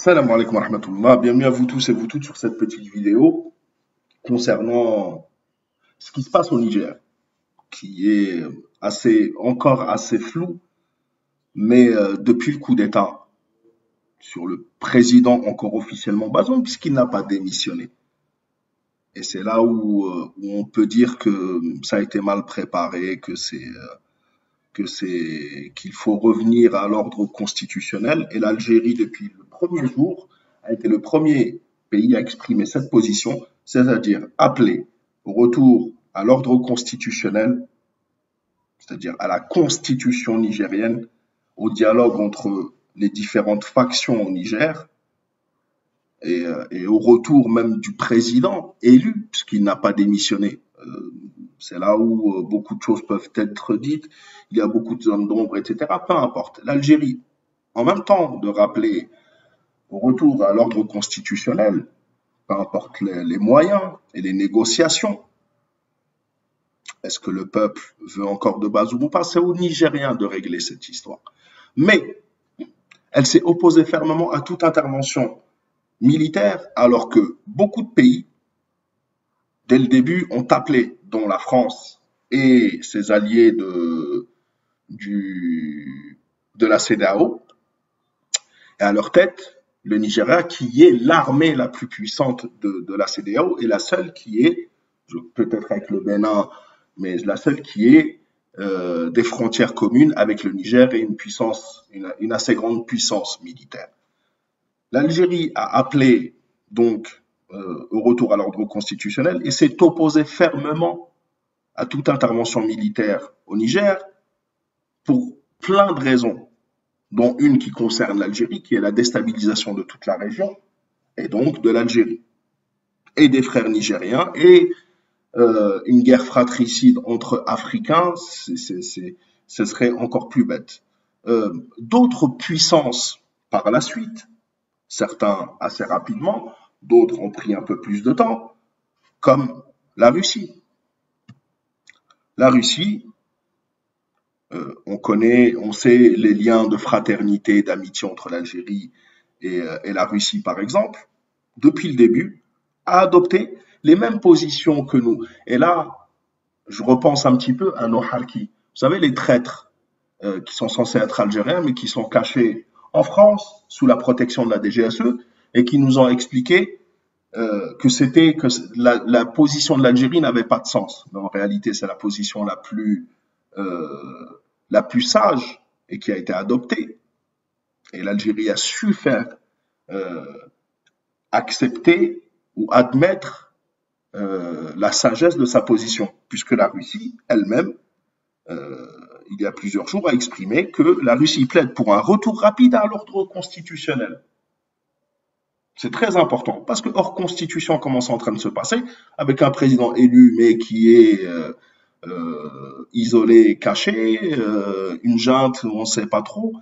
Salam alaikum wa rahmatullah. Bienvenue à vous tous et vous toutes sur cette petite vidéo concernant ce qui se passe au Niger, qui est encore assez flou, mais depuis le coup d'État sur le président encore officiellement Bazoum, puisqu'il n'a pas démissionné. Et c'est là où on peut dire que ça a été mal préparé, qu'il faut revenir à l'ordre constitutionnel. Et l'Algérie, depuis le premier jour, a été le premier pays à exprimer cette position, c'est-à-dire appeler au retour à l'ordre constitutionnel, c'est-à-dire à la constitution nigérienne, au dialogue entre les différentes factions au Niger et au retour même du président élu, puisqu'il n'a pas démissionné. C'est là où beaucoup de choses peuvent être dites. Il y a beaucoup de zones d'ombre, etc. Peu importe. L'Algérie, en même temps de rappeler au retour à l'ordre constitutionnel, peu importe les moyens et les négociations, est-ce que le peuple veut encore de Bazoum ou pas? C'est aux Nigériens de régler cette histoire. Mais elle s'est opposée fermement à toute intervention militaire, alors que beaucoup de pays, dès le début, ont appelé, dont la France et ses alliés de la CEDEAO, et à leur tête, le Nigeria, qui est l'armée la plus puissante de la CEDEAO, et la seule qui est, peut-être avec le Bénin, mais la seule qui est des frontières communes avec le Niger et une assez grande puissance militaire. L'Algérie a appelé donc au retour à l'ordre constitutionnel et s'est opposée fermement à toute intervention militaire au Niger pour plein de raisons, dont une qui concerne l'Algérie, qui est la déstabilisation de toute la région, et donc de l'Algérie, et des frères nigériens, et une guerre fratricide entre Africains, ce serait encore plus bête. D'autres puissances par la suite, certains assez rapidement, d'autres ont pris un peu plus de temps, comme la Russie. La Russie, on sait les liens de fraternité, d'amitié entre l'Algérie et la Russie, par exemple, depuis le début, a adopté les mêmes positions que nous. Et là, je repense un petit peu à nos harkis. Vous savez, les traîtres qui sont censés être algériens, mais qui sont cachés en France, sous la protection de la DGSE, et qui nous ont expliqué que la position de l'Algérie n'avait pas de sens. Mais en réalité, c'est la position la plus sage et qui a été adoptée. Et l'Algérie a su faire accepter ou admettre la sagesse de sa position, puisque la Russie elle-même, il y a plusieurs jours, a exprimé que la Russie plaide pour un retour rapide à l'ordre constitutionnel. C'est très important, parce que hors constitution, comment c'est en train de se passer, avec un président élu, mais qui est isolé, caché, une junte, on ne sait pas trop,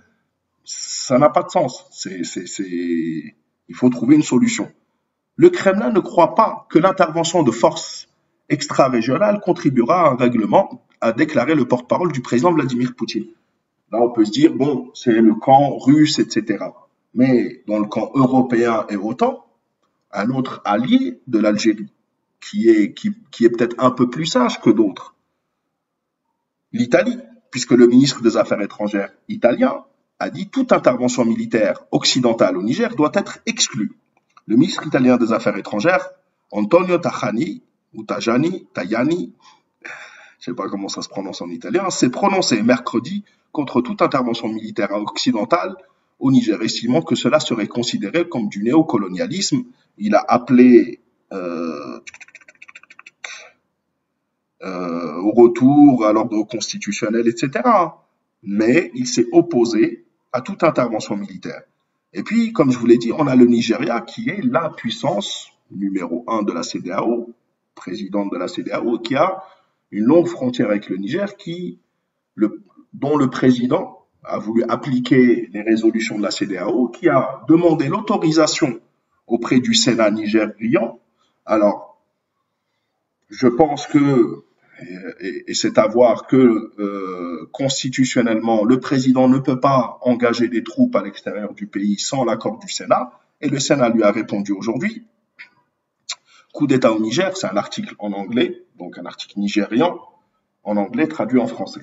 ça n'a pas de sens. Il faut trouver une solution. Le Kremlin ne croit pas que l'intervention de forces extra-régionales contribuera à un règlement, a déclaré le porte-parole du président Vladimir Poutine. Là, on peut se dire, bon, c'est le camp russe, etc. Mais dans le camp européen et OTAN, un autre allié de l'Algérie, qui est peut-être un peu plus sage que d'autres, l'Italie, puisque le ministre des Affaires étrangères italien a dit toute intervention militaire occidentale au Niger doit être exclue. Le ministre italien des Affaires étrangères, Antonio Tajani, ou Tajani, je ne sais pas comment ça se prononce en italien, s'est prononcé mercredi contre toute intervention militaire occidentale au Niger, estimant que cela serait considéré comme du néocolonialisme. Il a appelé au retour à l'ordre constitutionnel, etc. Mais il s'est opposé à toute intervention militaire. Et puis, comme je vous l'ai dit, on a le Nigeria qui est la puissance numéro 1 de la CEDEAO, présidente de la CEDEAO, qui a une longue frontière avec le Niger, dont le président a voulu appliquer les résolutions de la CEDEAO, qui a demandé l'autorisation auprès du Sénat nigérian. Alors, je pense que, et c'est à voir que constitutionnellement, le président ne peut pas engager des troupes à l'extérieur du pays sans l'accord du Sénat, Et le Sénat lui a répondu aujourd'hui. Coup d'État au Niger, c'est un article en anglais, donc un article nigérian, en anglais traduit en français.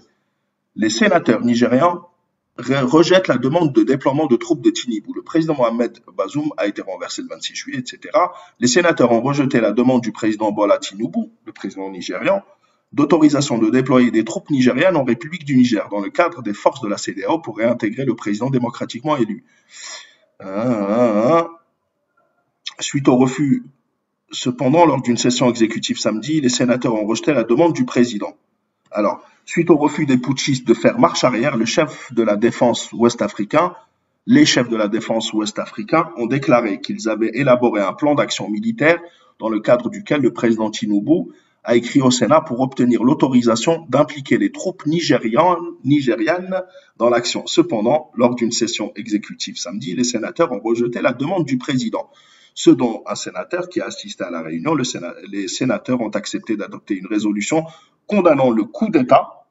Les sénateurs nigérians rejettent la demande de déploiement de troupes de Tinubu. Le président Mohamed Bazoum a été renversé le 26 juillet, etc. Les sénateurs ont rejeté la demande du président Bola Tinubu, le président nigérian, d'autorisation de déployer des troupes nigériennes en République du Niger dans le cadre des forces de la CEDEAO pour réintégrer le président démocratiquement élu. Suite au refus, cependant, lors d'une session exécutive samedi, les sénateurs ont rejeté la demande du président. Alors, suite au refus des putschistes de faire marche arrière, les chefs de la défense ouest-africains ont déclaré qu'ils avaient élaboré un plan d'action militaire dans le cadre duquel le président Tinubu a écrit au Sénat pour obtenir l'autorisation d'impliquer les troupes nigérianes dans l'action. Cependant, lors d'une session exécutive samedi, les sénateurs ont rejeté la demande du président. Ce dont un sénateur qui a assisté à la réunion, les sénateurs ont accepté d'adopter une résolution condamnant le coup d'État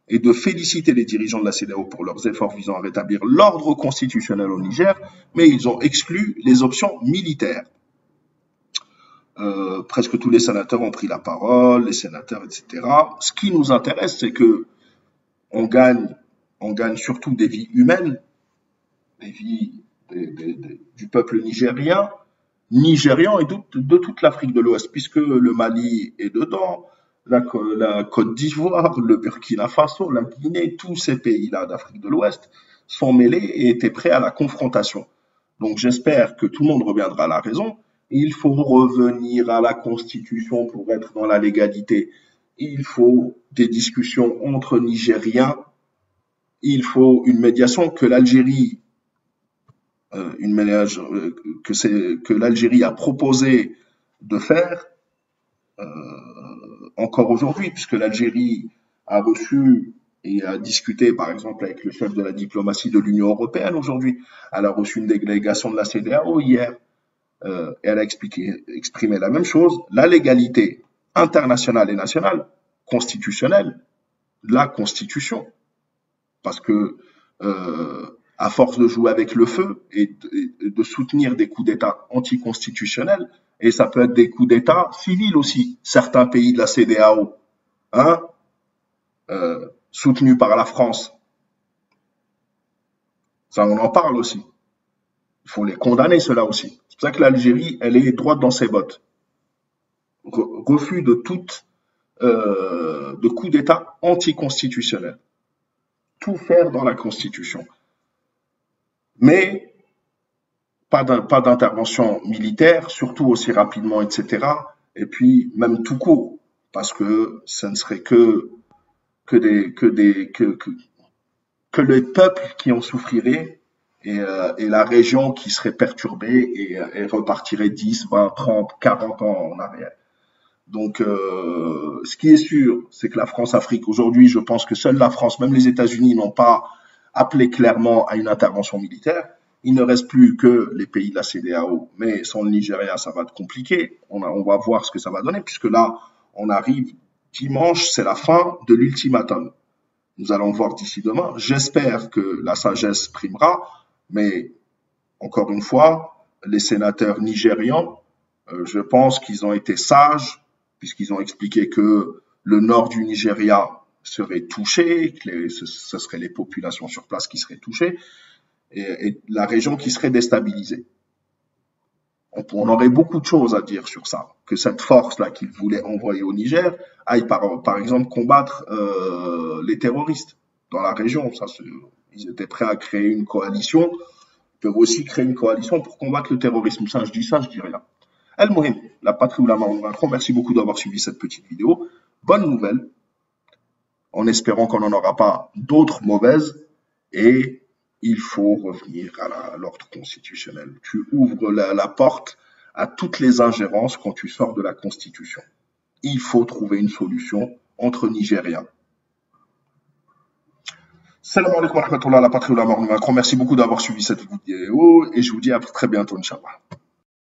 et de féliciter les dirigeants de la CEDEAO pour leurs efforts visant à rétablir l'ordre constitutionnel au Niger, mais ils ont exclu les options militaires. Presque tous les sénateurs ont pris la parole, les sénateurs, etc. Ce qui nous intéresse, c'est que on gagne surtout des vies humaines, des vies du peuple nigérian et de toute l'Afrique de l'Ouest, puisque le Mali est dedans, la Côte d'Ivoire, le Burkina Faso, la Guinée, tous ces pays-là d'Afrique de l'Ouest sont mêlés et étaient prêts à la confrontation. Donc j'espère que tout le monde reviendra à la raison. Il faut revenir à la Constitution pour être dans la légalité. Il faut des discussions entre Nigériens. Il faut une médiation que l'Algérie que l'Algérie a proposé de faire encore aujourd'hui, puisque l'Algérie a reçu et a discuté, par exemple, avec le chef de la diplomatie de l'Union européenne aujourd'hui. Elle a reçu une délégation de la CEDEAO hier. Elle a exprimé la même chose. La légalité internationale et nationale, constitutionnelle, la Constitution. Parce que à force de jouer avec le feu et de soutenir des coups d'État anticonstitutionnels, et ça peut être des coups d'État civils aussi, certains pays de la CEDEAO, soutenus par la France. Ça, on en parle aussi. Il faut les condamner, cela aussi. C'est pour ça que l'Algérie, elle est droite dans ses bottes. Refus de coups d'État anticonstitutionnels. Tout faire dans la Constitution. Mais pas d'intervention militaire, surtout aussi rapidement, etc. Et puis même tout court, parce que ce ne serait que les peuples qui en souffriraient et la région qui serait perturbée et repartirait 10, 20, 30, 40 ans en arrière. Donc, ce qui est sûr, c'est que la France-Afrique, aujourd'hui, je pense que seule la France, même les États-Unis, n'ont pas appelé clairement à une intervention militaire. Il ne reste plus que les pays de la CEDEAO, mais sans le Nigeria, ça va être compliqué. On va voir ce que ça va donner, puisque là, on arrive dimanche, c'est la fin de l'ultimatum. Nous allons voir d'ici demain. J'espère que la sagesse primera, mais encore une fois, les sénateurs nigérians, je pense qu'ils ont été sages, puisqu'ils ont expliqué que le nord du Nigeria serait touché, que ce seraient les populations sur place qui seraient touchées, et la région qui serait déstabilisée. On aurait beaucoup de choses à dire sur ça, que cette force-là qu'ils voulaient envoyer au Niger aille par exemple combattre les terroristes dans la région. Ils étaient prêts à créer une coalition, ils peuvent aussi créer une coalition pour combattre le terrorisme. Ça, je dis rien. Al-Mohim, la patrie ou la mort, merci beaucoup d'avoir suivi cette petite vidéo. Bonne nouvelle, en espérant qu'on n'en aura pas d'autres mauvaises, et il faut revenir à l'ordre constitutionnel. Tu ouvres la porte à toutes les ingérences quand tu sors de la Constitution. Il faut trouver une solution entre Nigériens. Salam alaikum wa rahmatullah, la patrie ou la mort. Merci beaucoup d'avoir suivi cette vidéo et je vous dis à très bientôt, Inch'Allah.